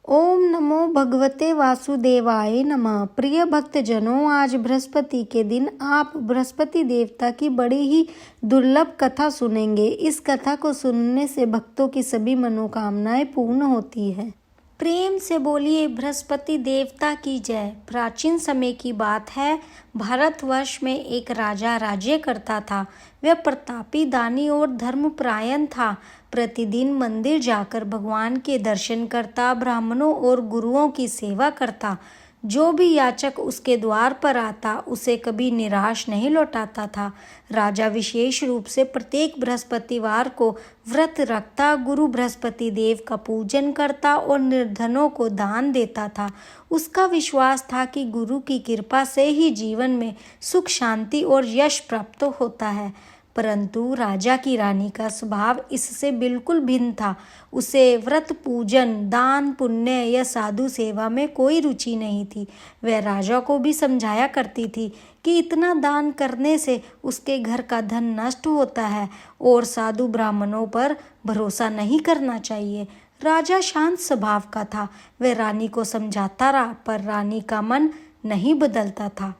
ओम नमो भगवते वासुदेवाय नमः। प्रिय भक्तजनों, आज बृहस्पति के दिन आप बृहस्पति देवता की बड़ी ही दुर्लभ कथा सुनेंगे। इस कथा को सुनने से भक्तों की सभी मनोकामनाएं पूर्ण होती है। प्रेम से बोलिए बृहस्पति देवता की जय। प्राचीन समय की बात है। भारतवर्ष में एक राजा राज्य करता था। वह प्रतापी, दानी और धर्मपरायण था। प्रतिदिन मंदिर जाकर भगवान के दर्शन करता, ब्राह्मणों और गुरुओं की सेवा करता। जो भी याचक उसके द्वार पर आता उसे कभी निराश नहीं लौटाता था। राजा विशेष रूप से प्रत्येक बृहस्पतिवार को व्रत रखता, गुरु बृहस्पति देव का पूजन करता और निर्धनों को दान देता था। उसका विश्वास था कि गुरु की कृपा से ही जीवन में सुख, शांति और यश प्राप्त होता है। परंतु राजा की रानी का स्वभाव इससे बिल्कुल भिन्न था। उसे व्रत, पूजन, दान, पुण्य या साधु सेवा में कोई रुचि नहीं थी। वह राजा को भी समझाया करती थी कि इतना दान करने से उसके घर का धन नष्ट होता है और साधु ब्राह्मणों पर भरोसा नहीं करना चाहिए। राजा शांत स्वभाव का था। वह रानी को समझाता रहा, पर रानी का मन नहीं बदलता था।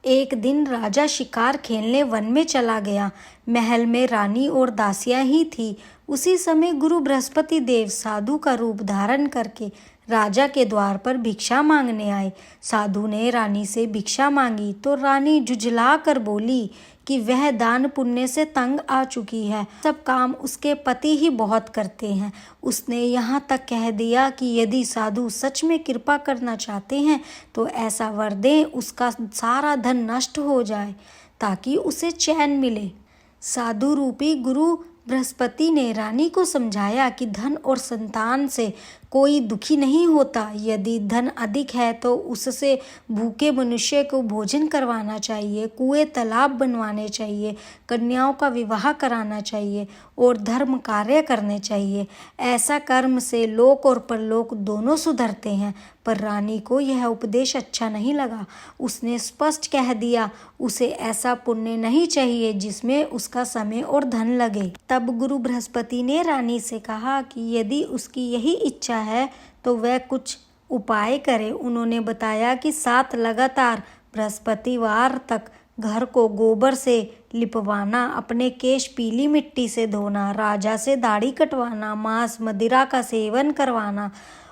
एक दिन राजा शिकार खेलने वन में चला गया। महल में रानी और दासियां ही थी। उसी समय गुरु बृहस्पति देव साधु का रूप धारण करके राजा के द्वार पर भिक्षा मांगने आए। साधु ने रानी से भिक्षा मांगी तो रानी झुंझला कर बोली कि वह दान पुण्य से तंग आ चुकी है। सब काम उसके पति ही बहुत करते हैं। उसने यहाँ तक कह दिया कि यदि साधु सच में कृपा करना चाहते हैं तो ऐसा वर दें उसका सारा धन नष्ट हो जाए ताकि उसे चैन मिले। साधु रूपी गुरु बृहस्पति ने रानी को समझाया कि धन और संतान से कोई दुखी नहीं होता। यदि धन अधिक है तो उससे भूखे मनुष्य को भोजन करवाना चाहिए, कुएं तालाब बनवाने चाहिए, कन्याओं का विवाह कराना चाहिए और धर्म कार्य करने चाहिए। ऐसा कर्म से लोक और परलोक दोनों सुधरते हैं। पर रानी को यह उपदेश अच्छा नहीं लगा। उसने स्पष्ट कह दिया उसे ऐसा पुण्य नहीं चाहिए जिसमें उसका समय और धन लगे। तब गुरु बृहस्पति ने रानी से कहा कि यदि उसकी यही इच्छा है तो वह कुछ उपाय करे। उन्होंने बताया कि 7 लगातार बृहस्पतिवार तक घर को गोबर से लिपवाना, अपने केश पीली मिट्टी से धोना, राजा से दाढ़ी कटवाना, मांस मदिरा का सेवन करवाना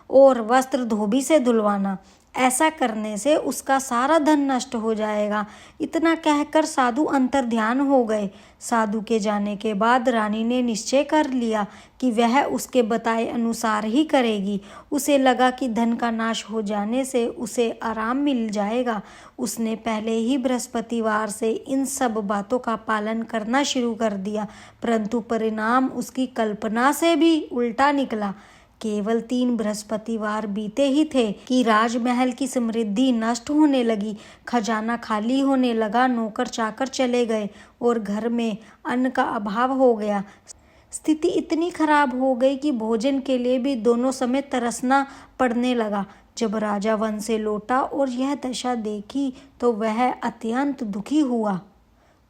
और वस्त्र धोबी से धुलवाना। ऐसा करने से उसका सारा धन नष्ट हो जाएगा। इतना कहकर साधु अंतर्ध्यान हो गए। साधु के जाने के बाद रानी ने निश्चय कर लिया कि वह उसके बताए अनुसार ही करेगी। उसे लगा कि धन का नाश हो जाने से उसे आराम मिल जाएगा। उसने पहले ही बृहस्पतिवार से इन सब बातों का पालन करना शुरू कर दिया, परंतु परिणाम उसकी कल्पना से भी उल्टा निकला। केवल 3 बृहस्पतिवार बीते ही थे कि राजमहल की समृद्धि नष्ट होने लगी। खजाना खाली होने लगा, नौकर चाकर चले गए और घर में अन्न का अभाव हो गया। स्थिति इतनी खराब हो गई कि भोजन के लिए भी दोनों समय तरसना पड़ने लगा। जब राजा वन से लौटा और यह दशा देखी तो वह अत्यंत दुखी हुआ।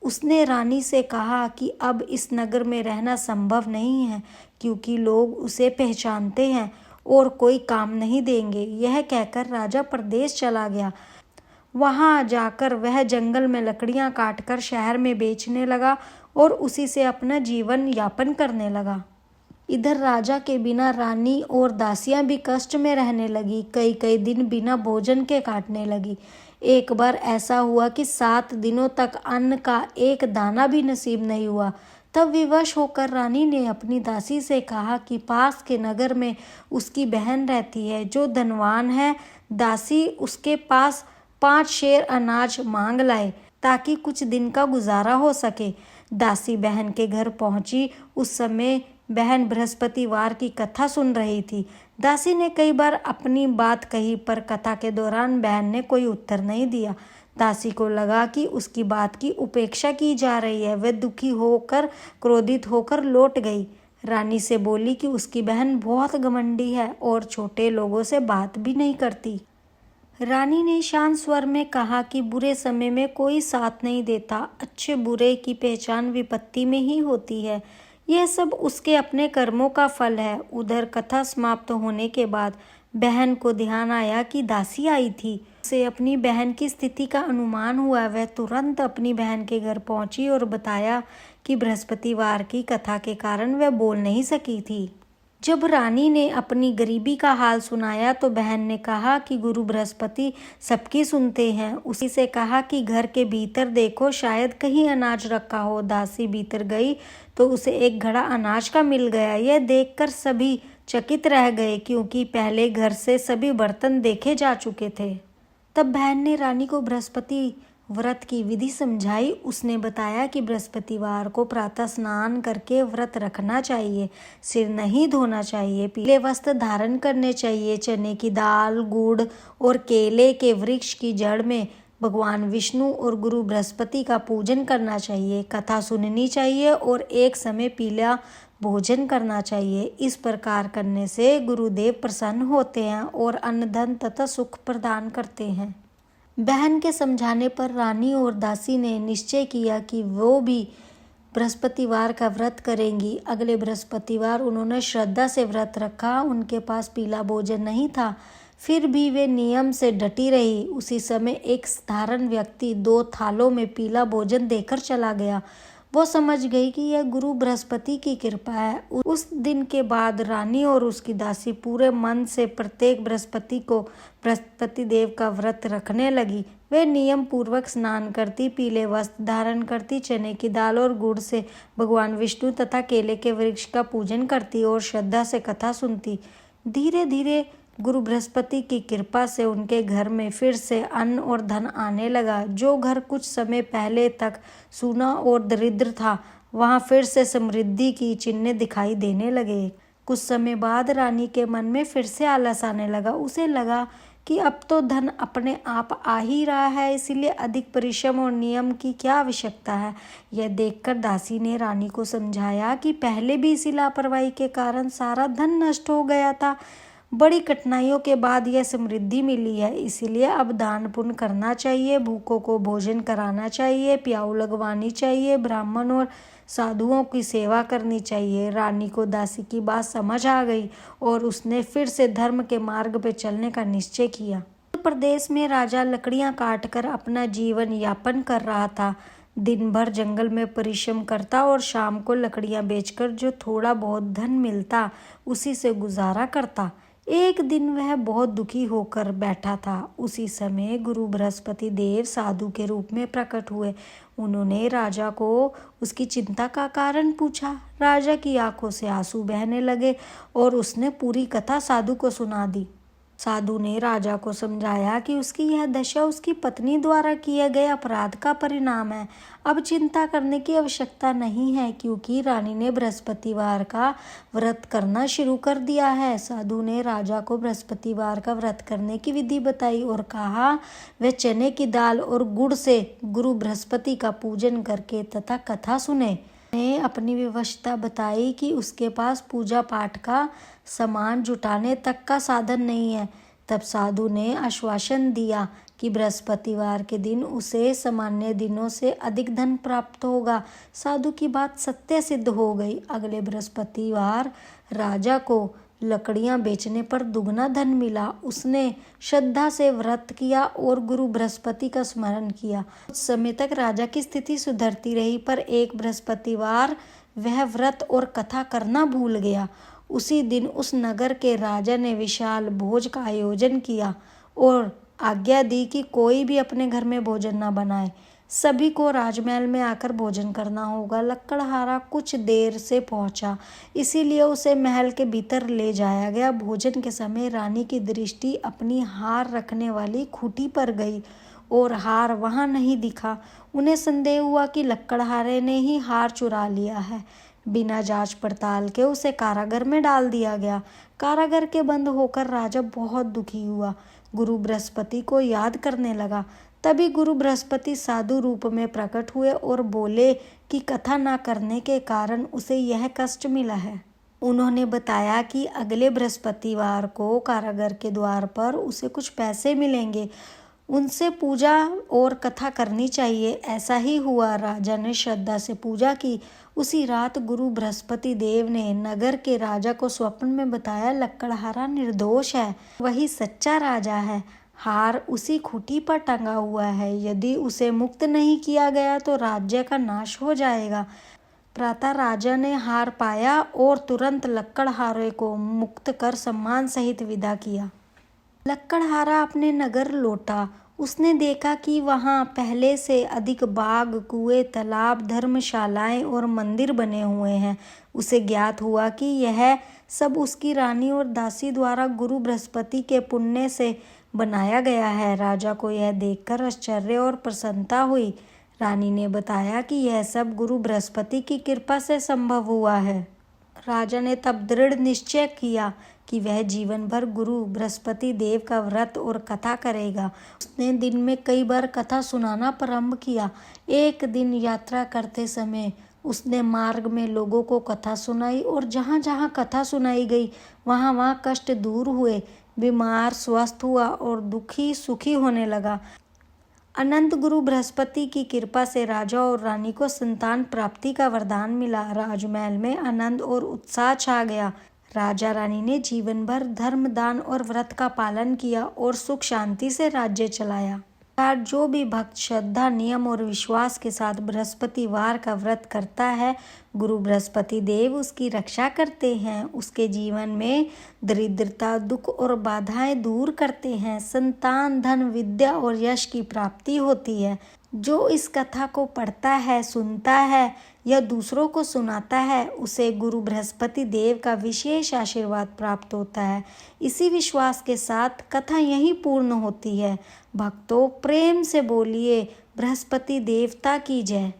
उसने रानी से कहा कि अब इस नगर में रहना संभव नहीं है क्योंकि लोग उसे पहचानते हैं और कोई काम नहीं देंगे। यह कहकर राजा परदेश चला गया। वहां जाकर वह जंगल में लकड़ियां काटकर शहर में बेचने लगा और उसी से अपना जीवन यापन करने लगा। इधर राजा के बिना रानी और दासियां भी कष्ट में रहने लगी। कई कई दिन बिना भोजन के काटने लगी। एक बार ऐसा हुआ कि 7 दिनों तक अन्न का एक दाना भी नसीब नहीं हुआ। तब विवश होकर रानी ने अपनी दासी से कहा कि पास के नगर में उसकी बहन रहती है जो धनवान है। दासी उसके पास 5 शेर अनाज मांग लाए ताकि कुछ दिन का गुजारा हो सके। दासी बहन के घर पहुंची। उस समय बहन बृहस्पतिवार की कथा सुन रही थी। दासी ने कई बार अपनी बात कही पर कथा के दौरान बहन ने कोई उत्तर नहीं दिया। दासी को लगा कि उसकी बात की उपेक्षा की जा रही है। वह दुखी होकर, क्रोधित होकर लौट गई। रानी से बोली कि उसकी बहन बहुत घमंडी है और छोटे लोगों से बात भी नहीं करती। रानी ने शांत स्वर में कहा कि बुरे समय में कोई साथ नहीं देता। अच्छे बुरे की पहचान विपत्ति में ही होती है। यह सब उसके अपने कर्मों का फल है। उधर कथा समाप्त होने के बाद बहन को ध्यान आया कि दासी आई थी। उसे अपनी बहन की स्थिति का अनुमान हुआ। वह तुरंत अपनी बहन के घर पहुंची और बताया कि बृहस्पतिवार की कथा के कारण वह बोल नहीं सकी थी। जब रानी ने अपनी गरीबी का हाल सुनाया तो बहन ने कहा कि गुरु बृहस्पति सबकी सुनते हैं। उसी से कहा कि घर के भीतर देखो, शायद कहीं अनाज रखा हो। दासी भीतर गई तो उसे एक घड़ा अनाज का मिल गया। यह देखकर सभी चकित रह गए, क्योंकि पहले घर से सभी बर्तन देखे जा चुके थे। तब बहन ने रानी को बृहस्पति व्रत की विधि समझाई। उसने बताया कि बृहस्पतिवार को प्रातः स्नान करके व्रत रखना चाहिए, सिर नहीं धोना चाहिए, पीले वस्त्र धारण करने चाहिए, चने की दाल, गुड़ और केले के वृक्ष की जड़ में भगवान विष्णु और गुरु बृहस्पति का पूजन करना चाहिए, कथा सुननी चाहिए और एक समय पीला भोजन करना चाहिए। इस प्रकार करने से गुरुदेव प्रसन्न होते हैं और अन्न धन तथा सुख प्रदान करते हैं। बहन के समझाने पर रानी और दासी ने निश्चय किया कि वो भी बृहस्पतिवार का व्रत करेंगी। अगले बृहस्पतिवार उन्होंने श्रद्धा से व्रत रखा। उनके पास पीला भोजन नहीं था, फिर भी वे नियम से डटी रही। उसी समय एक साधारण व्यक्ति 2 थालों में पीला भोजन देकर चला गया। वो समझ गई कि यह गुरु बृहस्पति की कृपा है। उस दिन के बाद रानी और उसकी दासी पूरे मन से प्रत्येक बृहस्पति को बृहस्पति देव का व्रत रखने लगी। वे नियम पूर्वक स्नान करती, पीले वस्त्र धारण करती, चने की दाल और गुड़ से भगवान विष्णु तथा केले के वृक्ष का पूजन करती और श्रद्धा से कथा सुनती। धीरे धीरे गुरु बृहस्पति की कृपा से उनके घर में फिर से अन्न और धन आने लगा। जो घर कुछ समय पहले तक सूना और दरिद्र था, वहां फिर से समृद्धि की चिन्ह दिखाई देने लगे। कुछ समय बाद रानी के मन में फिर से आलस आने लगा। उसे लगा कि अब तो धन अपने आप आ ही रहा है, इसलिए अधिक परिश्रम और नियम की क्या आवश्यकता है। यह देखकर दासी ने रानी को समझाया कि पहले भी इसी लापरवाही के कारण सारा धन नष्ट हो गया था। बड़ी कठिनाइयों के बाद यह समृद्धि मिली है, इसीलिए अब दान पुण्य करना चाहिए, भूखों को भोजन कराना चाहिए, प्याऊ लगवानी चाहिए, ब्राह्मण और साधुओं की सेवा करनी चाहिए। रानी को दासी की बात समझ आ गई और उसने फिर से धर्म के मार्ग पर चलने का निश्चय किया। उत्तर प्रदेश में राजा लकड़ियां काटकर अपना जीवन यापन कर रहा था। दिन भर जंगल में परिश्रम करता और शाम को लकड़ियां बेचकर जो थोड़ा बहुत धन मिलता उसी से गुजारा करता। एक दिन वह बहुत दुखी होकर बैठा था। उसी समय गुरु बृहस्पति देव साधु के रूप में प्रकट हुए। उन्होंने राजा को उसकी चिंता का कारण पूछा। राजा की आंखों से आंसू बहने लगे और उसने पूरी कथा साधु को सुना दी। साधु ने राजा को समझाया कि उसकी यह दशा उसकी पत्नी द्वारा किए गए अपराध का परिणाम है। अब चिंता करने की आवश्यकता नहीं है, क्योंकि रानी ने बृहस्पतिवार का व्रत करना शुरू कर दिया है। साधु ने राजा को बृहस्पतिवार का व्रत करने की विधि बताई और कहा वह चने की दाल और गुड़ से गुरु बृहस्पति का पूजन करके तथा कथा सुने। ने अपनी विवशता बताई कि उसके पास पूजा पाठ का सामान जुटाने तक का साधन नहीं है। तब साधु ने आश्वासन दिया कि बृहस्पतिवार के दिन उसे सामान्य दिनों से अधिक धन प्राप्त होगा। साधु की बात सत्य सिद्ध हो गई। अगले बृहस्पतिवार राजा को लकड़ियां बेचने पर दुगना धन मिला। उसने श्रद्धा से व्रत किया और गुरु बृहस्पति का स्मरण किया। कुछ समय तक राजा की स्थिति सुधरती रही, पर एक बृहस्पतिवार वह व्रत और कथा करना भूल गया। उसी दिन उस नगर के राजा ने विशाल भोज का आयोजन किया और आज्ञा दी कि कोई भी अपने घर में भोजन न बनाए, सभी को राजमहल में आकर भोजन करना होगा। लकड़हारा कुछ देर से पहुंचा, इसीलिए उसे महल के भीतर ले जाया गया। भोजन के समय रानी की दृष्टि अपनी हार रखने वाली खूंटी पर गई और हार वहां नहीं दिखा। उन्हें संदेह हुआ कि लकड़हारे ने ही हार चुरा लिया है। बिना जांच पड़ताल के उसे कारागार में डाल दिया गया। कारागार के बंद होकर राजा बहुत दुखी हुआ, गुरु बृहस्पति को याद करने लगा। तभी गुरु बृहस्पति साधु रूप में प्रकट हुए और बोले कि कथा न करने के कारण उसे यह कष्ट मिला है। उन्होंने बताया कि अगले बृहस्पतिवार को कारागार के द्वार पर उसे कुछ पैसे मिलेंगे। उनसे पूजा और कथा करनी चाहिए। ऐसा ही हुआ। राजा ने श्रद्धा से पूजा की। उसी रात गुरु बृहस्पति देव ने नगर के राजा को स्वप्न में बताया, लक्कड़हारा निर्दोष है, वही सच्चा राजा है। हार उसी खूंटी पर टंगा हुआ है। यदि उसे मुक्त नहीं किया गया तो राज्य का नाश हो जाएगा। प्रातः राजा ने हार पाया और तुरंत लक्कड़हारे को मुक्त कर सम्मान सहित विदा किया। लक्कड़हारा अपने नगर लौटा। उसने देखा कि वहाँ पहले से अधिक बाग, कुएं, तालाब, धर्मशालाएं और मंदिर बने हुए हैं। उसे ज्ञात हुआ कि यह सब उसकी रानी और दासी द्वारा गुरु बृहस्पति के पुण्य से बनाया गया है। राजा को यह देखकर आश्चर्य और प्रसन्नता हुई। रानी ने बताया कि यह सब गुरु बृहस्पति की कृपा से संभव हुआ है। राजा ने तब दृढ़ निश्चय किया कि वह जीवन भर गुरु बृहस्पति देव का व्रत और कथा करेगा। उसने दिन में कई बार कथा सुनाना प्रारंभ किया। एक दिन यात्रा करते समय उसने मार्ग में लोगों को कथा सुनाई और जहाँ जहाँ कथा सुनाई गई वहाँ वहाँ कष्ट दूर हुए। बीमार स्वस्थ हुआ और दुखी सुखी होने लगा। अनंत गुरु बृहस्पति की कृपा से राजा और रानी को संतान प्राप्ति का वरदान मिला। राजमहल में आनंद और उत्साह छा गया। राजा रानी ने जीवन भर धर्म, दान और व्रत का पालन किया और सुख शांति से राज्य चलाया। जो भी भक्त श्रद्धा, नियम और विश्वास के साथ बृहस्पतिवार का व्रत करता है, गुरु बृहस्पति देव उसकी रक्षा करते हैं। उसके जीवन में दरिद्रता, दुख और बाधाएं दूर करते हैं। संतान, धन, विद्या और यश की प्राप्ति होती है। जो इस कथा को पढ़ता है, सुनता है या दूसरों को सुनाता है, उसे गुरु बृहस्पति देव का विशेष आशीर्वाद प्राप्त होता है। इसी विश्वास के साथ कथा यहीं पूर्ण होती है। भक्तों, प्रेम से बोलिए, बृहस्पति देवता की जय।